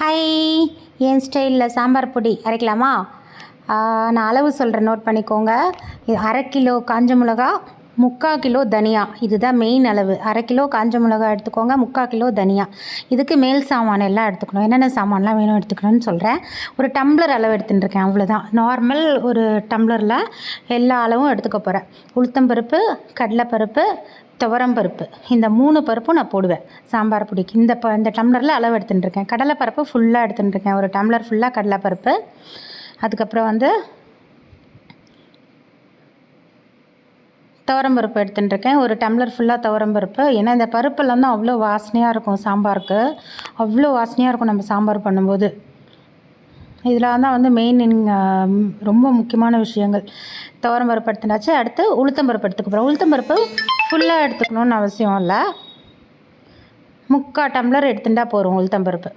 Hi, என் ஸ்டைலில் சாம்பார் பொடி அரைக்கலாமா? நான் அளவு சொல்கிறேன், நோட் பண்ணிக்கோங்க. இது 1/2 கிலோ காஞ்ச மிளகா, 3/4 கிலோ தனியா. இதுதான் மெயின் அளவு. 1/2 கிலோ காஞ்ச மிளகா எடுத்துக்கோங்க, 3/4 கிலோ தனியா. இதுக்கு மேல் சாமான் எல்லாம் எடுத்துக்கணும். என்னென்ன சாமான்லாம் வேணும் எடுத்துக்கணும்னு சொல்கிறேன். ஒரு டம்ளர் அளவு எடுத்துட்டுருக்கேன், அவ்வளோதான். நார்மல் ஒரு டம்ளரில் எல்லா அளவும் எடுத்துக்க போகிறேன். உளுத்தம்பருப்பு, கடலைப்பருப்பு, துவரம்பருப்பு, இந்த 3 பருப்பும் நான் போடுவேன் சாம்பார் பொடிக்கு. இந்த டம்ளரில் அளவு எடுத்துட்டுருக்கேன். கடலைப்பருப்பு ஃபுல்லாக எடுத்துட்டுருக்கேன், ஒரு டம்ளர் ஃபுல்லாக கடலைப்பருப்பு. அதுக்கப்புறம் துவரம்பருப்பு எடுத்துட்டுருக்கேன், ஒரு டம்ளர் ஃபுல்லாக துவரம்பருப்பு. ஏன்னா இந்த பருப்பெல்லாம் தான் அவ்வளோ வாசனையாக இருக்கும் சாம்பாருக்கு, அவ்வளோ வாசனையாக இருக்கும் நம்ம சாம்பார் பண்ணும்போது. இதில் தான் மெயின் ரொம்ப முக்கியமான விஷயங்கள். துவரம்பருப்பு எடுத்துட்டாச்சு. அடுத்து உளுத்தம்பருப்பு எடுத்துக்க போகிறோம். உளுத்தம்பருப்பு ஃபுல்லாக எடுத்துக்கணுன்னு அவசியம் இல்லை, 3/4 டம்ளர் எடுத்துட்டா போகிறோம் உளுத்தம்பருப்பு.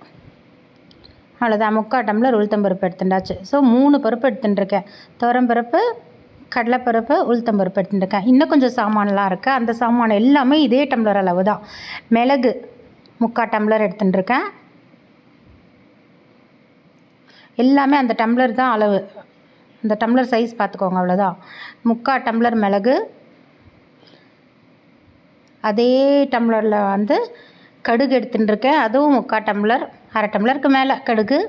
அவ்வளோதான், 3/4 டம்ளர் உளுத்தம்பருப்பு எடுத்துட்டாச்சு. ஸோ 3 பருப்பு எடுத்துட்டுருக்கேன். துவரம்பருப்பு, கடலைப்பருப்பு, உளுத்தம்பருப்பு எடுத்துட்டுருக்கேன். இன்னும் கொஞ்சம் சாமான்லாம் இருக்குது, அந்த சாமான் எல்லாமே இதே டம்ளர் அளவு தான். மிளகு 3/4 டம்ளர் எடுத்துட்டுருக்கேன். எல்லாமே அந்த டம்ளர் தான் அளவு, இந்த டம்ளர் சைஸ் பார்த்துக்கோங்க, அவ்வளோதான். 3/4 டம்ளர் மிளகு. அதே டம்ளரில் கடுகு எடுத்துட்டுருக்கேன், அதுவும் 3/4 டம்ளர், 1/2 டம்ளருக்கு மேலே கடுகு.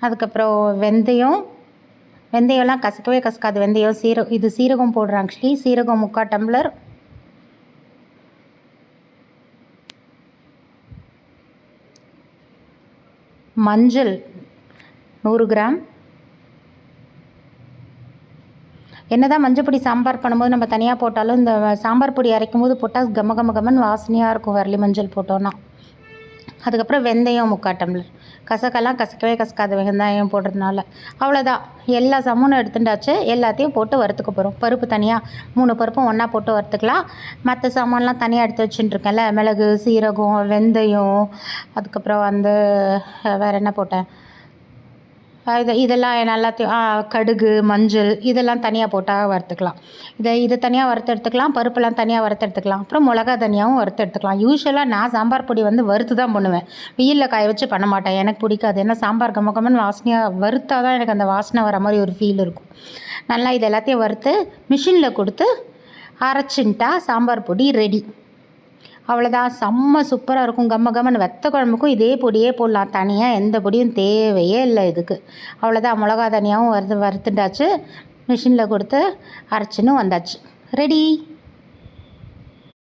அதுக்கப்புறம் வெந்தயம்லாம் கசக்கவே கசக்காது. வெந்தயம், இது சீரகம் போடுறேன். ஆக்சுவலி சீரகம் 3/4 டம்ளர். மஞ்சள் 100 கிராம். என்னதான் மஞ்சள் பொடி சாம்பார் பண்ணும்போது நம்ம தனியாக போட்டாலும், இந்த சாம்பார் பொடி அரைக்கும் போது போட்டால் கமன்னு வாசனையாக இருக்கும், வரலி மஞ்சள் போட்டோன்னா. அதுக்கப்புறம் வெந்தயம் 3/4 டம்ளர். கசக்கெல்லாம் கசக்கவே கசக்காது வெங்காயம் போடுறதுனால. அவ்வளோதான், எல்லா சாமானும் எடுத்துட்டாச்சு. எல்லாத்தையும் போட்டு வறுத்துக்க போகிறோம். பருப்பு தனியாக, 3 பருப்பும் ஒன்றா போட்டு வறுத்துக்கலாம். மற்ற சாமான்லாம் தனியாக எடுத்து வச்சுட்டுருக்கேன்ல, மிளகு, சீரகம், வெந்தயம், அதுக்கப்புறம் வேறு என்ன போட்டேன், இதெல்லாம் எல்லாத்தையும், கடுகு, மஞ்சள், இதெல்லாம் தனியாக போட்டால் வறுத்துக்கலாம். இது தனியாக வறுத்து எடுத்துக்கலாம். பருப்பெல்லாம் தனியாக வறுத்து எடுத்துக்கலாம். அப்புறம் மிளகா தனியாகவும் வறுத்து எடுத்துக்கலாம். யூஸ்வலாக நான் சாம்பார் பொடி வறுத்து தான் பண்ணுவேன், வெயிலில் காய வச்சு பண்ண மாட்டேன். எனக்கு பிடிக்காது. ஏன்னா சாம்பார் கமன்னு வாசனையாக வறுத்தா தான் எனக்கு அந்த வாசனை வர மாதிரி ஒரு ஃபீல் இருக்கும். நல்லா இது எல்லாத்தையும் வறுத்து மிஷினில் கொடுத்து அரைச்சின்ட்டா சாம்பார் பொடி ரெடி. அவ்வளோதான், செம்ம சூப்பராக இருக்கும். கம்மன்னு வெத்த குழம்புக்கும் இதே பொடியே போடலாம், தனியாக எந்த பொடியும் தேவையே இல்லை இதுக்கு. அவ்வளோதான், மிளகா தனியாகவும் வறுத்துட்டாச்சு, மிஷினில் கொடுத்து அரைச்சின்னு வந்தாச்சு, ரெடி.